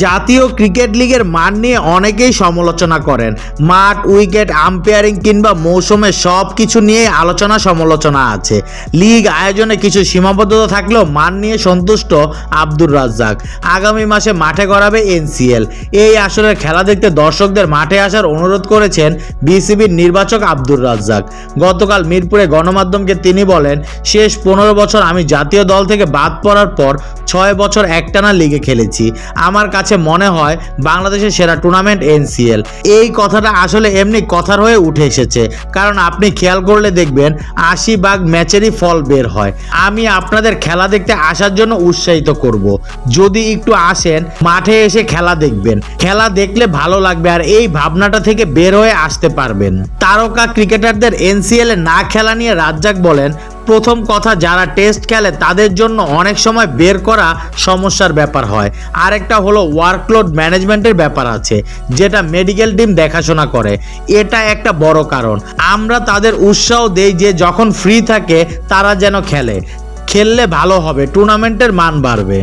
জাতীয় ক্রিকেট লিগের মান নিয়ে অনেকেই সমালোচনা করেন। মাঠ, উইকেট, আম্পায়ারিং কিংবা মৌসুমের সব কিছু নিয়ে আলোচনা সমালোচনা আছে। লিগ আয়োজনে কিছু সীমাবদ্ধতা থাকলেও মান নিয়ে সন্তুষ্ট আব্দুর রাজ্জাক। আগামী মাসে মাঠে গড়াবে এনসিএল। এই আসরের খেলা দেখতে দর্শকদের মাঠে আসার অনুরোধ করেছেন বিসিবির নির্বাচক আব্দুর রাজ্জাক। গতকাল মিরপুরে গণমাধ্যমকে তিনি বলেন, শেষ 15 বছর আমি জাতীয় দল থেকে বাদ পড়ার পর 6 বছর একটানা লিগে খেলেছি। আমার কাছে মনে হয় বাংলাদেশের সেরা টুর্নামেন্ট এনসিএল। এই কথাটা আসলে এমনি কথার হয়ে উঠে এসেছে, কারণ আপনি খেয়াল করলে দেখবেন 80 ভাগ ম্যাচেরই ফল বের হয়। আমি আপনাদের খেলা দেখতে আসার জন্য উৎসাহিত করব। যদি একটু আসেন, মাঠে এসে খেলা দেখবেন, খেলা দেখলে ভালো লাগবে আর এই ভাবনাটা থেকে বের হয়ে আসতে পারবেন। তারকা ক্রিকেটারদের এনসিএল এ না খেলা নিয়ে রাজ্জাক বলেন, প্রথম কথা, যারা টেস্ট খেলে তাদের জন্য অনেক সময় বের করা সমস্যার ব্যাপার হয়। আরেকটা হলো ওয়ার্কলোড ম্যানেজমেন্টের ব্যাপার আছে, যেটা মেডিকেল টিম দেখাশোনা করে। এটা একটা বড় কারণ। আমরা তাদের উৎসাহ দেই যে যখন ফ্রি থাকে তারা যেন খেললে ভালো হবে, টুর্নামেন্টের মান বাড়বে।